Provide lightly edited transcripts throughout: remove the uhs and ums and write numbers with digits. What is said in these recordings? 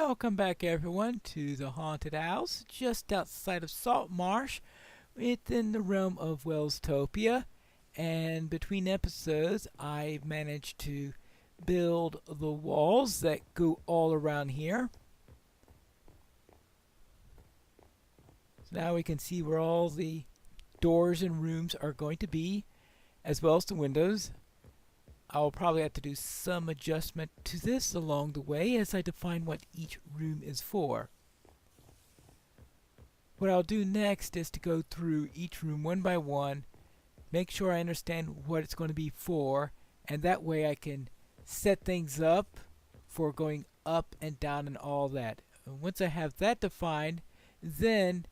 Welcome back everyone to the haunted house just outside of Salt Marsh within the realm of Welstopia. And between episodes I managed to build the walls that go all around here. So now we can see where all the doors and rooms are going to be, as well as the windows. I'll probably have to do some adjustment to this along the way as I define what each room is for. What I'll do next is to go through each room one by one, make sure I understand what it's going to be for, and that way I can set things up for going up and down and all that. And once I have that defined, then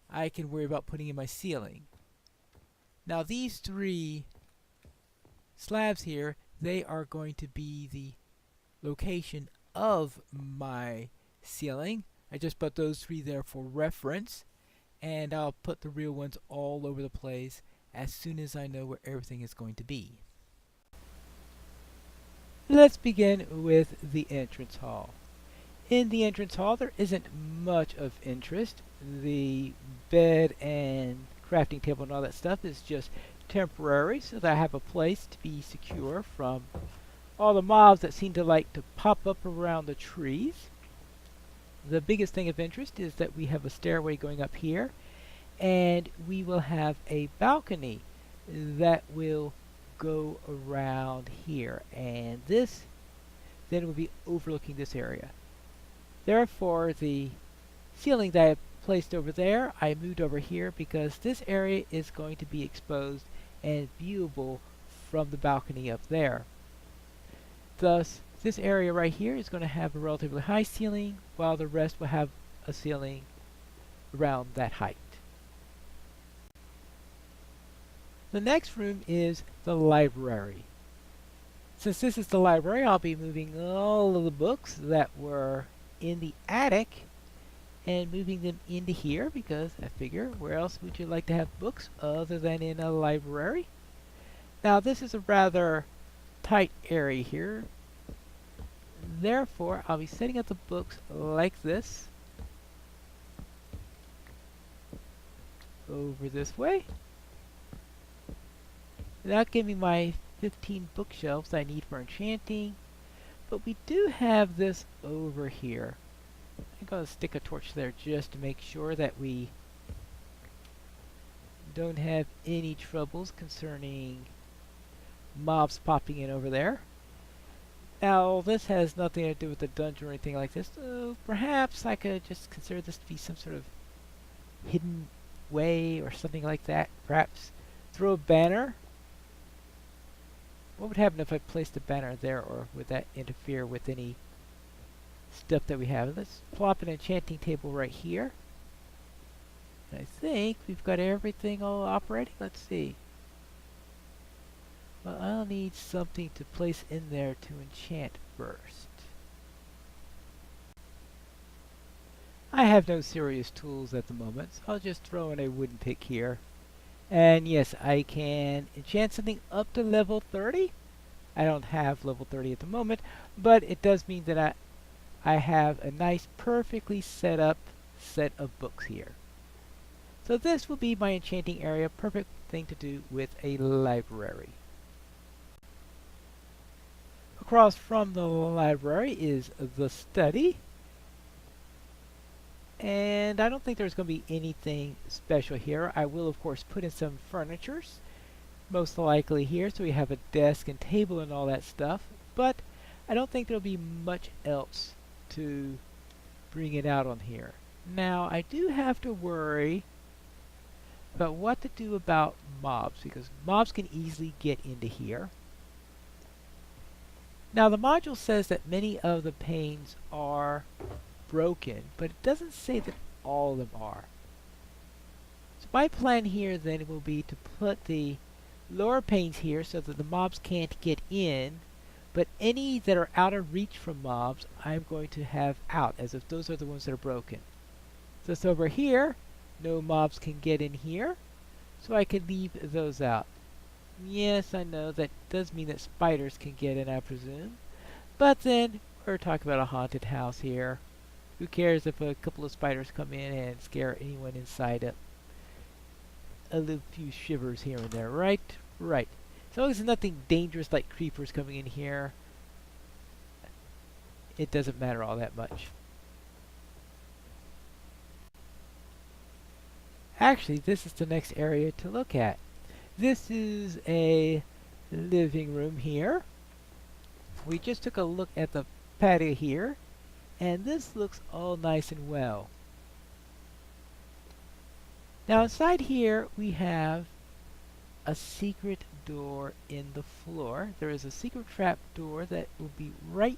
I can worry about putting in my ceiling. Now these three slabs here, they are going to be the location of my ceiling. I just put those three there for reference, and I'll put the real ones all over the place as soon as I know where everything is going to be. Let's begin with the entrance hall. In the entrance hall there isn't much of interest. The bed and crafting table and all that stuff is just temporary so that I have a place to be secure from all the mobs that seem to like to pop up around the trees. The biggest thing of interest is that we have a stairway going up here, and we will have a balcony that will go around here, and this then will be overlooking this area. Therefore, the ceiling that I placed over there, I moved over here because this area is going to be exposed and viewable from the balcony up there. Thus, this area right here is going to have a relatively high ceiling, while the rest will have a ceiling around that height. The next room is the library. Since this is the library, I'll be moving all of the books that were in the attic and moving them into here, because I figure where else would you like to have books other than in a library? Now this is a rather tight area here, therefore I'll be setting up the books like this over this way. That'll give me my 15 bookshelves I need for enchanting, but we do have this over here. I'm going to stick a torch there just to make sure that we don't have any troubles concerning mobs popping in over there. Now this has nothing to do with the dungeon or anything like this, so perhaps I could just consider this to be some sort of hidden way or something like that. Perhaps throw a banner. What would happen if I placed a banner there, or would that interfere with any stuff that we have? Let's plop an enchanting table right here. And I think we've got everything all operating. Let's see. Well, I'll need something to place in there to enchant first. I have no serious tools at the moment, so I'll just throw in a wooden pick here. And yes, I can enchant something up to level 30. I don't have level 30 at the moment, but it does mean that I have a nice, perfectly set up set of books here. So this will be my enchanting area, perfect thing to do with a library. Across from the library is the study, and I don't think there's going to be anything special here. I will of course put in some furnitures, most likely here, so we have a desk and table and all that stuff, but I don't think there'll be much else to bring it out on here. Now I do have to worry about what to do about mobs, because mobs can easily get into here. Now the module says that many of the panes are broken, but it doesn't say that all of them are. So my plan here then will be to put the lower panes here so that the mobs can't get in, but any that are out of reach from mobs I'm going to have out, as if those are the ones that are broken. So it's over here, no mobs can get in here, so I can leave those out. Yes, I know that does mean that spiders can get in, I presume, but then we're talking about a haunted house here. Who cares if a couple of spiders come in and scare anyone inside a little few shivers here and there, right? Right. As long as there's nothing dangerous like creepers coming in here, it doesn't matter all that much. Actually, this is the next area to look at. This is a living room here. We just took a look at the patio here, and this looks all nice and well. Now inside here we have a secret door in the floor. There is a secret trap door that will be right...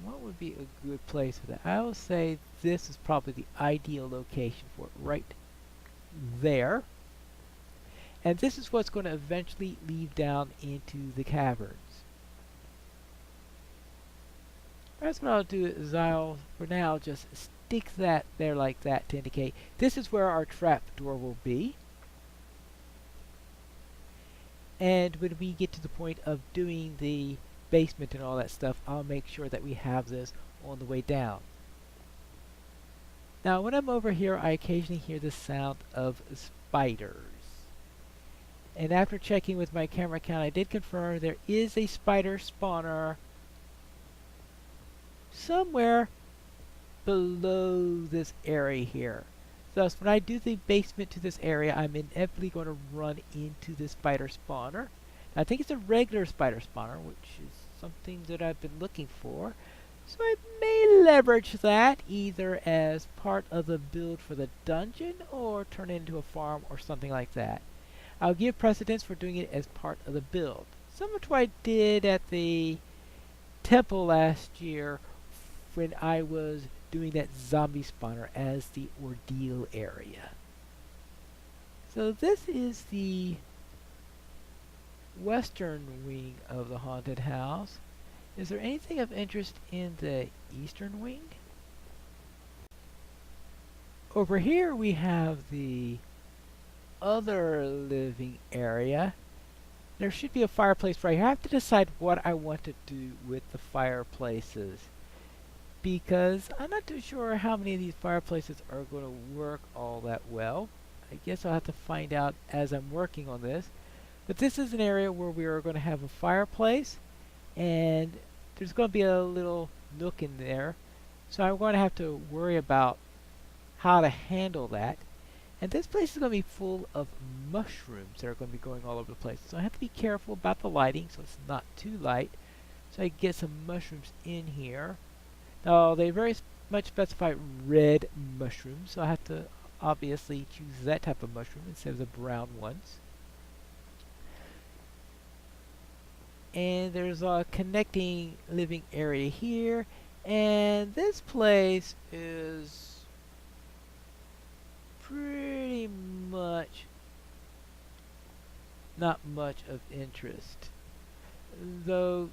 What would be a good place for that? I will say this is probably the ideal location for it, right there. And this is what's going to eventually lead down into the caverns. That's what I'll do is I'll, for now, just stick that there like that to indicate this is where our trap door will be. And when we get to the point of doing the basement and all that stuff, I'll make sure that we have this on the way down. Now when I'm over here, I occasionally hear the sound of spiders. And after checking with my camera count, I did confirm there is a spider spawner somewhere below this area here. Thus, when I do the basement to this area, I'm inevitably going to run into this spider spawner. I think it's a regular spider spawner, which is something that I've been looking for. So I may leverage that either as part of the build for the dungeon or turn it into a farm or something like that. I'll give precedence for doing it as part of the build. Similar to what I did at the temple last year when I was doing that zombie spawner as the ordeal area. So this is the western wing of the haunted house. Is there anything of interest in the eastern wing? Over here we have the other living area. There should be a fireplace right here. I have to decide what I want to do with the fireplaces, because I'm not too sure how many of these fireplaces are going to work all that well. I guess I'll have to find out as I'm working on this. But this is an area where we are going to have a fireplace, and there's going to be a little nook in there. So I'm going to have to worry about how to handle that. And this place is going to be full of mushrooms that are going to be going all over the place. So I have to be careful about the lighting so it's not too light. So I get some mushrooms in here. Now they very much specify red mushrooms, so I have to obviously choose that type of mushroom instead of the brown ones. And there's a connecting living area here, and this place is pretty much not much of interest, though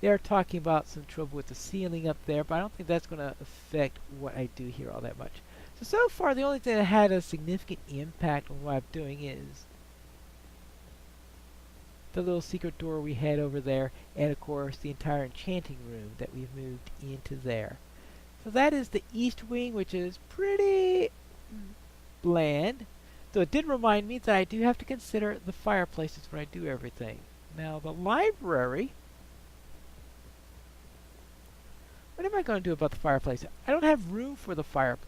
they're talking about some trouble with the ceiling up there, but I don't think that's going to affect what I do here all that much. So far the only thing that had a significant impact on what I'm doing is the little secret door we had over there, and of course the entire enchanting room that we've moved into there. So that is the east wing, which is pretty bland, though it did remind me that I do have to consider the fireplaces when I do everything. Now the library, what am I going to do about the fireplace? I don't have room for the fireplace.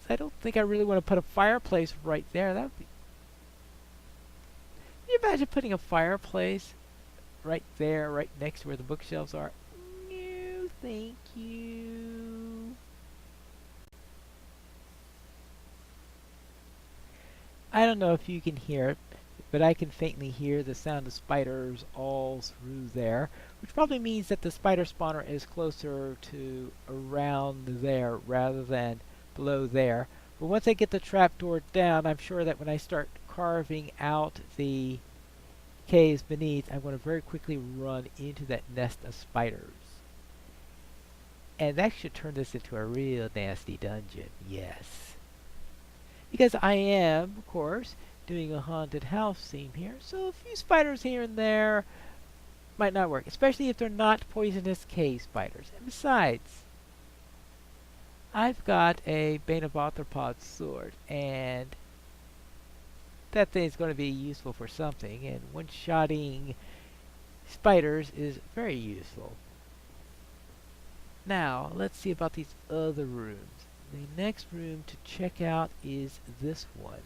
I don't think I really want to put a fireplace right there. That would be... Can you imagine putting a fireplace right there, right next to where the bookshelves are? No, thank you. I don't know if you can hear it, but I can faintly hear the sound of spiders all through there, which probably means that the spider spawner is closer to around there rather than below there. But once I get the trapdoor down, I'm sure that when I start carving out the caves beneath, I'm going to very quickly run into that nest of spiders. And that should turn this into a real nasty dungeon, yes. Because I am, of course, doing a haunted house theme here, so a few spiders here and there might not work, especially if they're not poisonous cave spiders. And besides, I've got a Bane of Arthropod sword, and that thing's going to be useful for something, and one-shotting spiders is very useful. Now, let's see about these other rooms. The next room to check out is this one.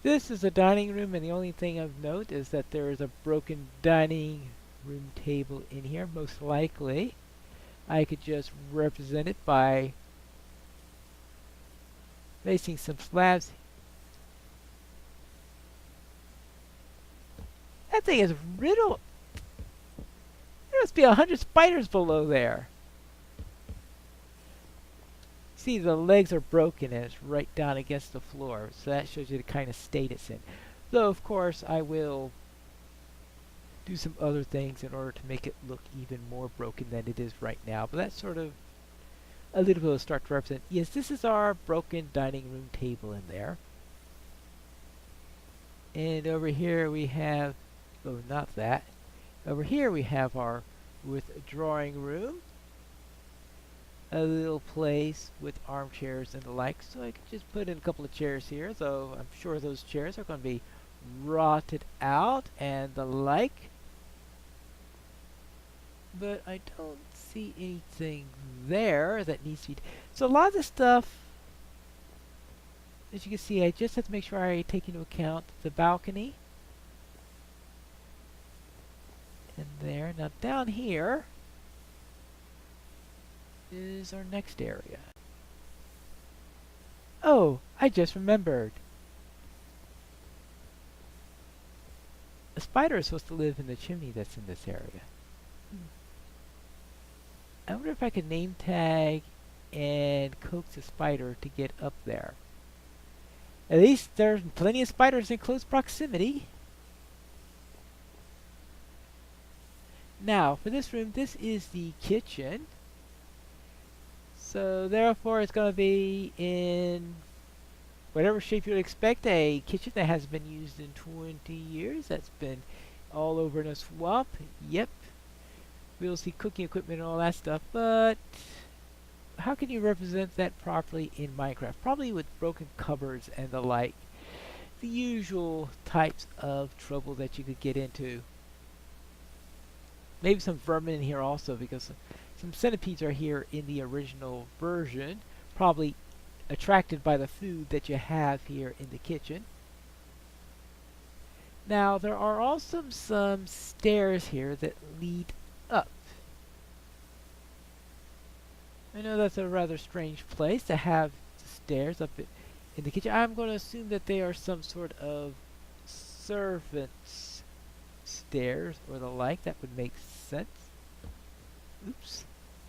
This is a dining room, and the only thing of note is that there is a broken dining room table in here. Most likely, I could just represent it by placing some slabs. That thing is riddled. There must be 100 spiders below there. See, the legs are broken and it's right down against the floor, so that shows you the kind of state it's in. Though, of course, I will do some other things in order to make it look even more broken than it is right now. But that's sort of a little bit of a start to represent. Yes, this is our broken dining room table in there. And over here we have, oh, not that. Over here we have our withdrawing room. A little place with armchairs and the like, so I could just put in a couple of chairs here, though I'm sure those chairs are going to be rotted out and the like. But I don't see anything there that needs to be... So a lot of the stuff, as you can see, I just have to make sure I take into account the balcony. And there. Now down here is our next area. Oh, I just remembered. A spider is supposed to live in the chimney that's in this area. I wonder if I could name tag and coax a spider to get up there. At least there's plenty of spiders in close proximity. Now, for this room, this is the kitchen. So therefore it's going to be in whatever shape you'd expect. A kitchen that hasn't been used in 20 years. That's been all over in a swamp. Yep. We'll see cooking equipment and all that stuff. But how can you represent that properly in Minecraft? Probably with broken cupboards and the like. The usual types of trouble that you could get into. Maybe some vermin in here also, because some centipedes are here in the original version, probably attracted by the food that you have here in the kitchen. Now, there are also some stairs here that lead up. I know that's a rather strange place to have stairs up in the kitchen. I'm going to assume that they are some sort of servants' stairs or the like. That would make sense. Oops.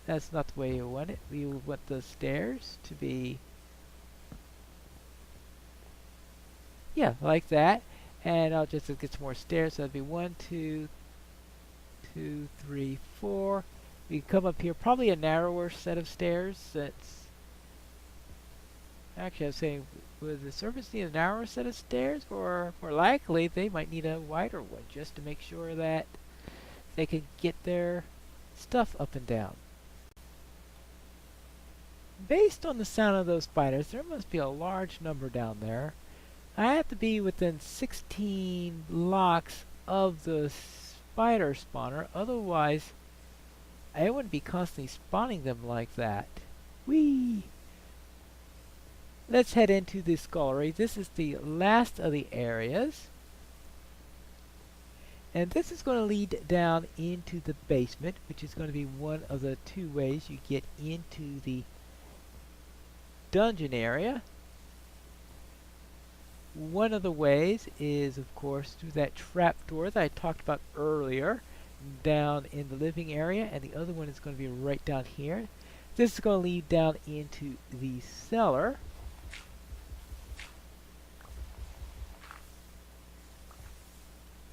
That's not the way you want it. We want the stairs to be... yeah, like that. And I'll just get some more stairs. So that'd be 1, 2, 2, 3, 4. We can come up here. Probably a narrower set of stairs. Since... actually, I was saying, would the servants need a narrower set of stairs? Or more likely, they might need a wider one, just to make sure that they can get their stuff up and down. Based on the sound of those spiders, there must be a large number down there. I have to be within 16 blocks of the spider spawner, otherwise I wouldn't be constantly spawning them like that. Whee! Let's head into the scullery. This is the last of the areas. And this is going to lead down into the basement, which is going to be one of the two ways you get into the dungeon area. One of the ways is, of course, through that trap door that I talked about earlier, down in the living area, and the other one is going to be right down here. This is going to lead down into the cellar.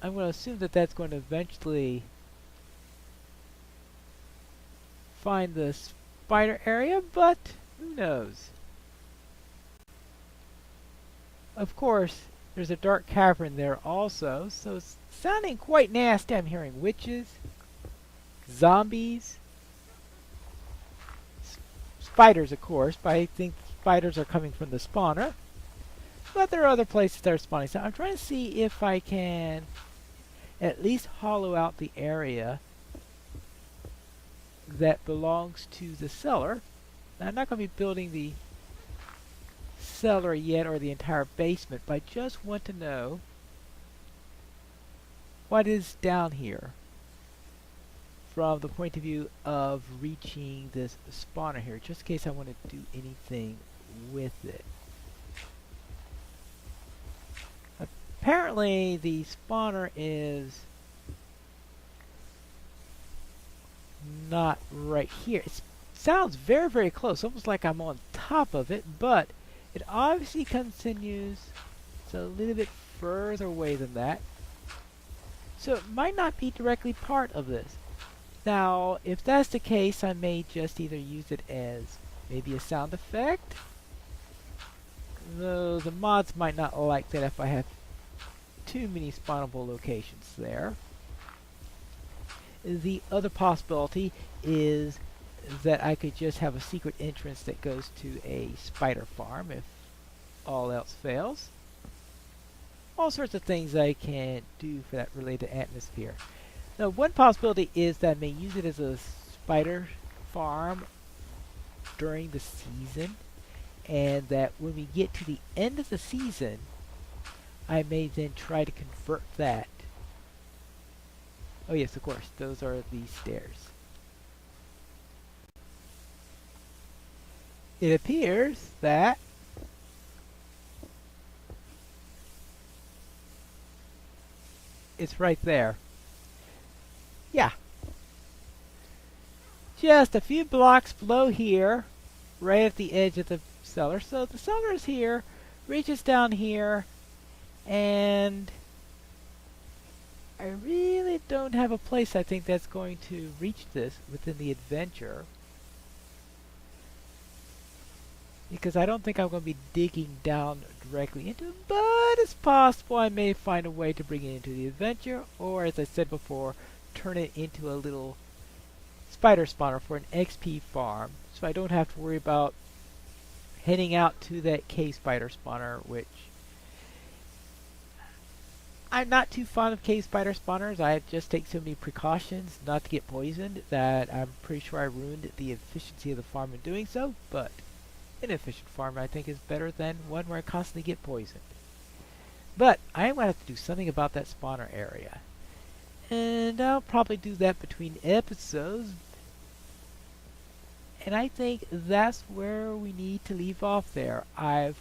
I'm going to assume that that's going to eventually find the spider area, but who knows? Of course, There's a dark cavern there also, so it's sounding quite nasty. I'm hearing witches, zombies, spiders, of course, but I think spiders are coming from the spawner. But there are other places that are spawning. So I'm trying to see if I can at least hollow out the area that belongs to the cellar. Now, I'm not going to be building the cellar yet or the entire basement, but I just want to know what is down here from the point of view of reaching this spawner here, just in case I want to do anything with it. Apparently the spawner is not right here. It sounds very, very close, almost like I'm on top of it, but it obviously continues. It's a little bit further away than that. So it might not be directly part of this. Now, if that's the case, I may just either use it as maybe a sound effect. Though the mods might not like that if I have too many spawnable locations there. The other possibility is that I could just have a secret entrance that goes to a spider farm if all else fails. All sorts of things I can do for that related atmosphere. Now, one possibility is that I may use it as a spider farm during the season, and that when we get to the end of the season, I may then try to convert that. Oh yes, of course, those are the stairs. It appears that it's right there. Yeah. Just a few blocks below here, right at the edge of the cellar. So the cellar is here, reaches down here, and I really don't have a place I think that's going to reach this within the adventure, because I don't think I'm going to be digging down directly into it, but it's possible I may find a way to bring it into the adventure, or as I said before, turn it into a little spider spawner for an XP farm, so I don't have to worry about heading out to that cave spider spawner, which I'm not too fond of cave spider spawners. I just take so many precautions not to get poisoned that I'm pretty sure I ruined the efficiency of the farm in doing so, but an efficient farm I think is better than one where I constantly get poisoned. But I am going to have to do something about that spawner area, and I'll probably do that between episodes, and I think that's where we need to leave off there. I've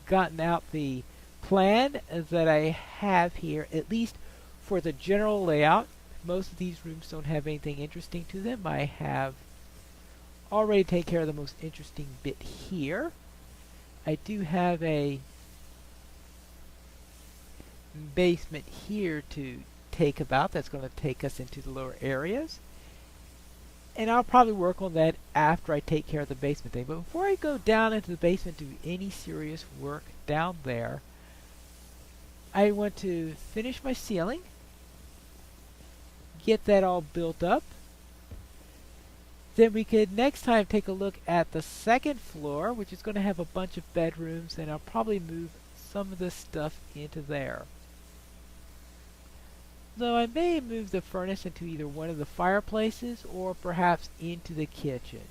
gotten out the plan that I have here, at least for the general layout. Most of these rooms don't have anything interesting to them. I have already taken care of the most interesting bit here. I do have a basement here to take about that's going to take us into the lower areas, and I'll probably work on that after I take care of the basement thing. But before I go down into the basement to do any serious work down there, I want to finish my ceiling, get that all built up. Then we could next time take a look at the second floor, which is going to have a bunch of bedrooms, and I'll probably move some of this stuff into there. Though I may move the furnace into either one of the fireplaces or perhaps into the kitchen.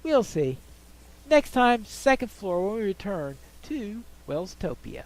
We'll see. Next time, second floor, when we return to Welstopia.